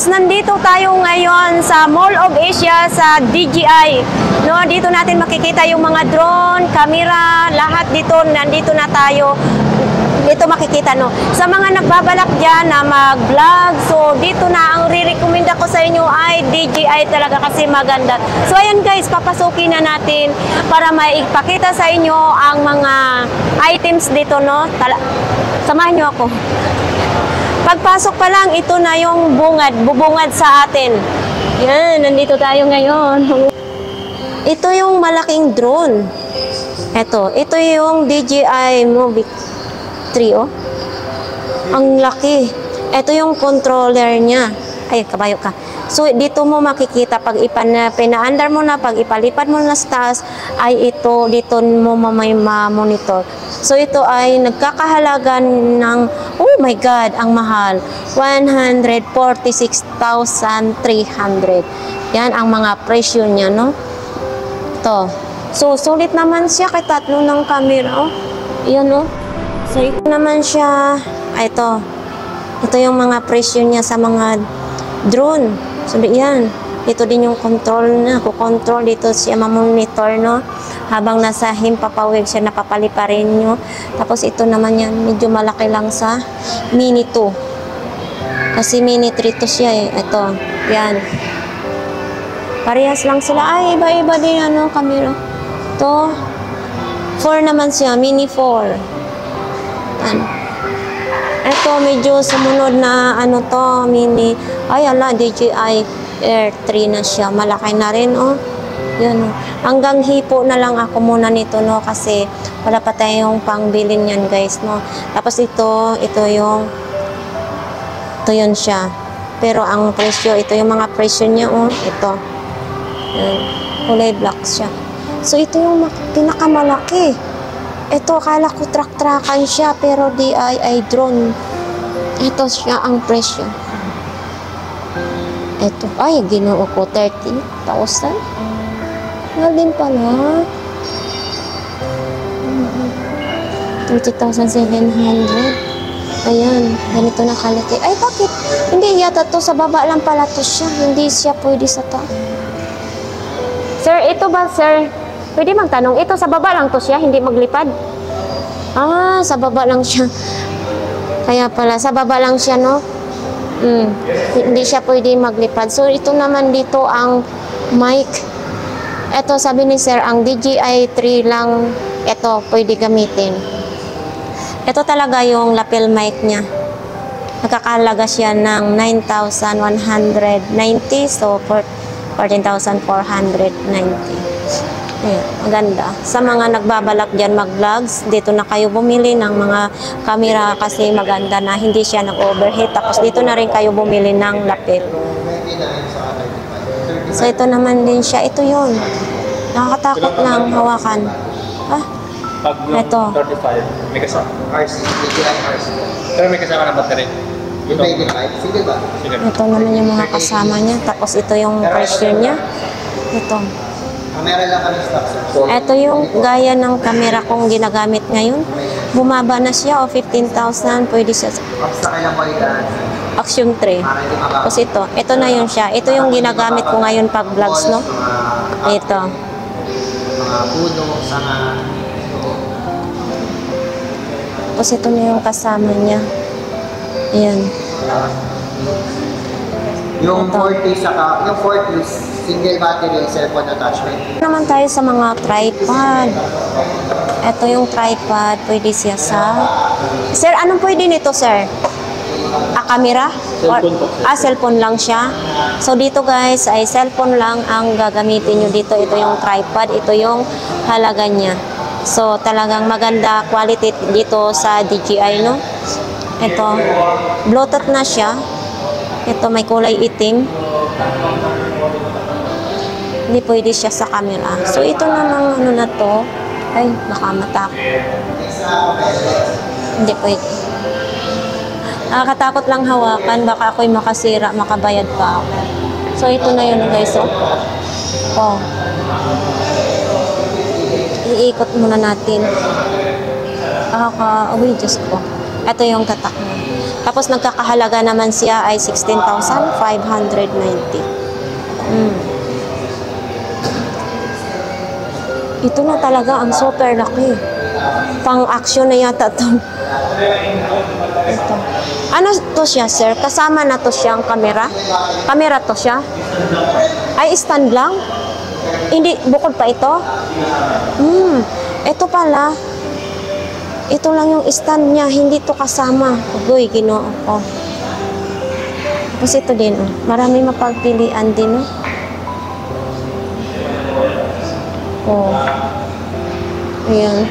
guys, nandito tayo ngayon sa Mall of Asia sa DJI. No, dito natin makikita yung mga drone, camera, lahat dito nandito na tayo. Dito makikita no. Sa mga nagbabalak diyan na mag-vlog, so dito na ang re-recommend ko sa inyo ay DJI talaga kasi maganda. So ayan guys, papasukin na natin para maipakita sa inyo ang mga items dito no. Samahan niyo ako. Pagpasok pa lang, ito na yung bubungad sa atin. Yan, nandito tayo ngayon. Ito yung malaking drone. Ito yung DJI Mavic 3, oh. Ang laki. Ito yung controller niya. Ay, kabayo ka. So, dito mo makikita, pag pinaandar mo na, pag ipalipad mo na sa taas, ay ito, dito mo may ma-monitor. So, ito ay nagkakahalaga ng, oh my God, ang mahal. 146,300. Yan ang mga presyo niya, no? Ito. So, sulit naman siya kay tatlo ng camera, oh. Yan, no? So, ito naman siya, ito. Ito yung mga presyo niya sa mga drone. So, yan. Ito din yung control na. Kukontrol dito siya mamonitor, no? Habang nasa himpapawid siya, napapali pa rin nyo. Tapos, ito naman yan. Medyo malaki lang sa Mini 2. Kasi Mini 3 to siya, eh. Ito. Yan. Parehas lang sila. Ay, iba-iba din, ano, camera. Ito. 4 naman siya. Mini 4. Yan. Ito, medyo sumunod na, ano to, Mini. Ay, ala, DJI Air 3 na siya. Malaki na rin, oh. Yan, oh. Hanggang hipo na lang ako muna nito, no. Kasi wala pa tayong pangbilin yan, guys, no. Tapos ito yun siya. Pero ang presyo, ito yung mga presyo niya, oh. Ito. Yan. Kulay black siya. So, ito yung pinakamalaki. Ito, akala ko truck-truckan siya, pero DIY drone. Ito siya ang presyo. Ito, ay, ginoo ko, 30,000. Mahal din pala. 30,700. Ayan, ganito na kalaki. Ay, bakit? Hindi yata to, sa baba lang pala to siya. Hindi siya pwede sa taas. Sir, ito ba, sir? Pwede magtanong, ito sa baba lang to siya, hindi maglipad? Ah, sa baba lang siya. Kaya pala, sa baba lang siya, no? Hindi siya pwede maglipad. So, ito naman dito ang mic. Ito, sabi ni sir, ang DJI 3 lang, ito, pwede gamitin. Ito talaga yung lapel mic niya. Nakakahalaga siya ng 9,190. So, 14,490. Ayan, maganda. Sa mga nagbabalak dyan mag-vlogs, dito na kayo bumili ng mga camera kasi maganda na hindi siya nag-overheat. Tapos dito na rin kayo bumili ng lapel. So ito naman din siya. Ito yun. Nakakatakot lang hawakan. Ah, ito. 35, may kasama. RC, RC. Pero may kasama ng battery. Single ba? Ito naman yung mga kasama niya. Tapos ito yung presyo niya. Ito. Meron lang kami stock. Ito yung gaya ng camera kong ginagamit ngayon. Bumaba na siya o 15,000. Pwede siya. Action 3. Tapos ito na yun siya. Ito yung ginagamit ko ngayon pag vlogs, no? Ito. Mga puno, sanga. Tapos ito na yung kasama niya. Ayan. Yung 40 saka, yung 40 single battery cellphone attachment. Naman tayo sa mga tripod. Ito yung tripod. Pwede siya sa... Sir, anong pwede nito, sir? Camera? Cellphone po. Cellphone lang siya. So, dito guys, ay cellphone lang ang gagamitin nyo dito. Ito yung tripod. Ito yung halaga niya. So, talagang maganda quality dito sa DJI, no? Ito. Bluetooth na siya. Ito, may kulay itim. Hindi pwede siya sa camera. So, ito namang ano na to. Ay, nakamata ko. Hindi pwede. Nakakatakot lang hawakan. Baka ako'y makasira, makabayad pa ako. So, ito na yun guys. Oh. Iikot muna natin. Diyos ko. Ito yung tatak mo. Tapos nagkakahalaga naman siya ay 16,590. Ito na talaga ang super laki. Pang-action na yata to. Ito. Ano to siya, sir? Kasama na to siyang camera? Camera to siya? Ay, stand lang? Hindi, bukod pa ito? Ito pala. Ito lang yung stand niya, hindi to kasama. Ugoy, Ginoo ko. Tapos ito din, oh. Marami mapagpilian din, oh. Oh. Ayan.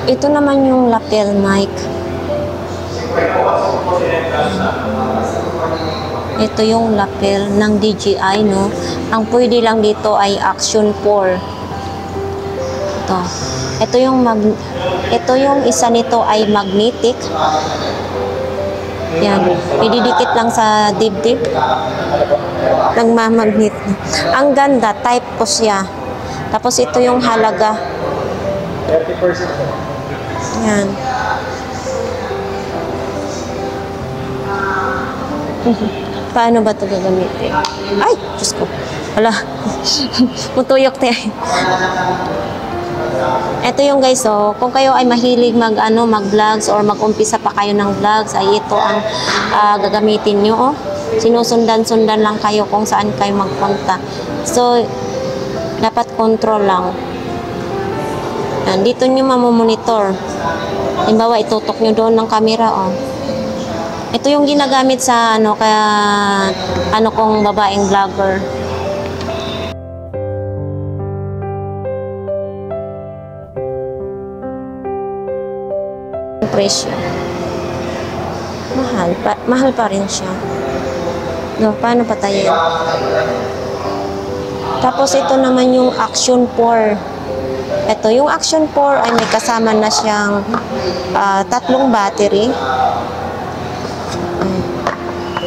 Ito naman yung lapel mic. Ito yung lapel ng DJI, no? Ang pwede lang dito ay Action 4. Ito. Ito yung isa nito ay magnetic. Yan. Ididikit lang sa dibdib. Nagmamagnet. Ang ganda. Type ko siya. Tapos ito yung halaga. 30%. Yan. Paano ba ito gagamitin? Ay! Diyos ko. Wala. Mutuyok tayo. Ito yung guys, oh, kung kayo ay mahilig mag-vlogs or mag-umpisa pa kayo ng vlogs, ay ito ang gagamitin nyo, oh. Sinusundan-sundan lang kayo kung saan kayo magpunta. So, dapat control lang. Dito nyo mamomonitor. Halimbawa, itutok nyo doon ng camera, oh. Ito yung ginagamit sa kung babaeng vlogger. Presyo. Mahal pa rin siya. No, paano pa tayo? Tapos ito naman yung Action 4. Ito yung Action 4 ay may kasama na siyang 3 battery.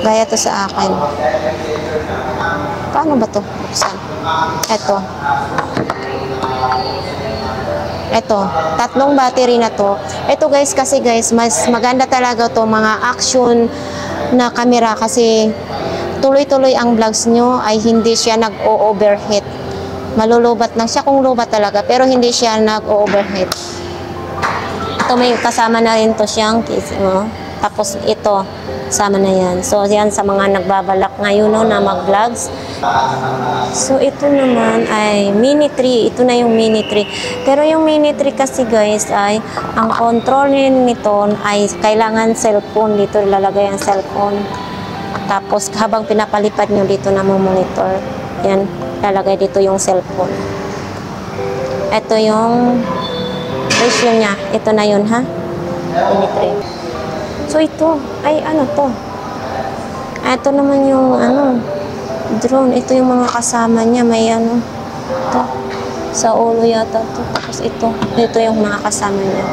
Gaya to sa akin. Paano ba to? Buksan. Ito, 3 battery na to. Ito guys, kasi guys, mas maganda talaga to mga action na camera kasi tuloy-tuloy ang vlogs nyo ay hindi siya nag-o-overheat. Malulubat lang siya kung lubat talaga, pero hindi siya nag-o-overheat. Ito may kasama na rin to siyang case, no? Tapos ito, sama na yan. So, yan sa mga nagbabalak ngayon, no, na mag-vlogs. So, ito naman ay Mini 3. Ito na yung Mini 3. Pero yung Mini 3 kasi guys ay, ang control nito ay kailangan cellphone. Dito ilalagay ang cellphone. Tapos, habang pinapalipad nyo dito na monitor. Yan, lalagay dito yung cellphone. Ito yung ratio niya. Ito na yun, ha? Mini 3. So, ito. Ay, ano to? Ito naman yung, drone. Ito yung mga kasama niya. May, ito. Sa ulo yata to. Tapos ito. Ito yung mga kasama niya.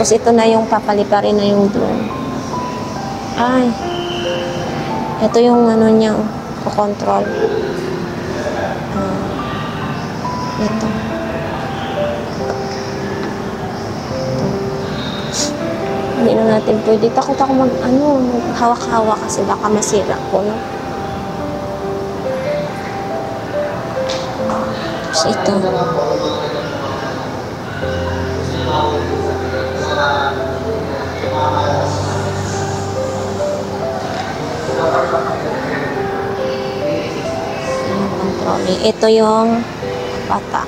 Tapos ito na yung papaliparin na yung drone. Ay. Ito yung, niya, control. Ito. Hindi na natin pwede. Takot ako hawak-hawak kasi baka masira ko, no? So, ito. Ito yung bata.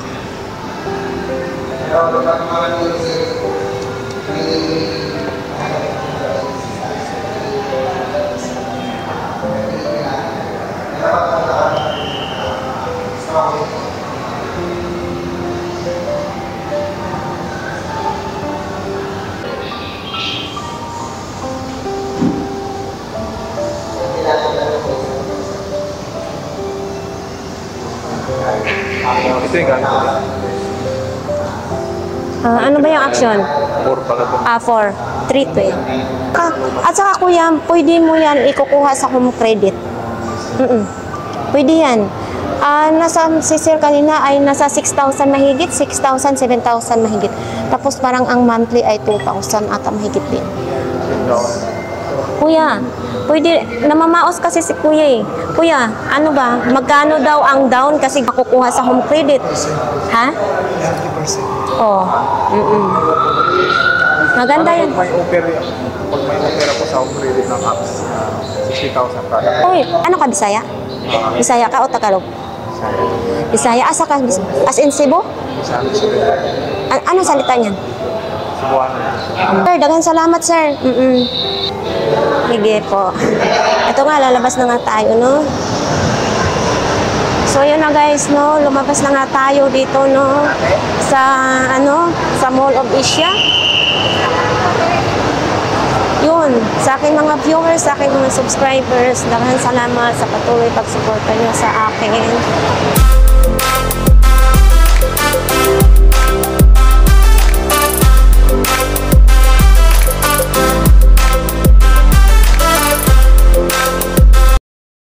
Ito yung gamit ko. Ano ba yung action? 4 pala to. 4. 3 to yan. At saka kuya, pwede mo yan ikukuha sa home credit. Pwede yan. Nasa si Sir kanina ay nasa 6,000 mahigit, 6,000, 7,000 mahigit. Tapos parang ang monthly ay 2,000 ata mahigit din. Kuya, pwede, namamaos kasi si Kuya eh. Kuya, ano ba, magkano daw ang down kasi makukuha sa home credit? Ha? 90%. Oo. Maganda yan. Pag may offer ako sa home credit ng apps, 60,000 kada. Uy, ano ka, Bisaya? Bisaya ka o Tagalog? Bisaya, asa ka? As in Cebu? Ano salita niyan? Cebuano. Sir, daghang salamat, sir. Sige po. Ito nga, lalabas na nga tayo, no? So, yun na guys, no? Lumabas na nga tayo dito, no? Sa, sa Mall of Asia. Yun, sa aking mga viewers, sa aking mga subscribers, daghang salamat sa patuloy pagsuporta nyo sa akin.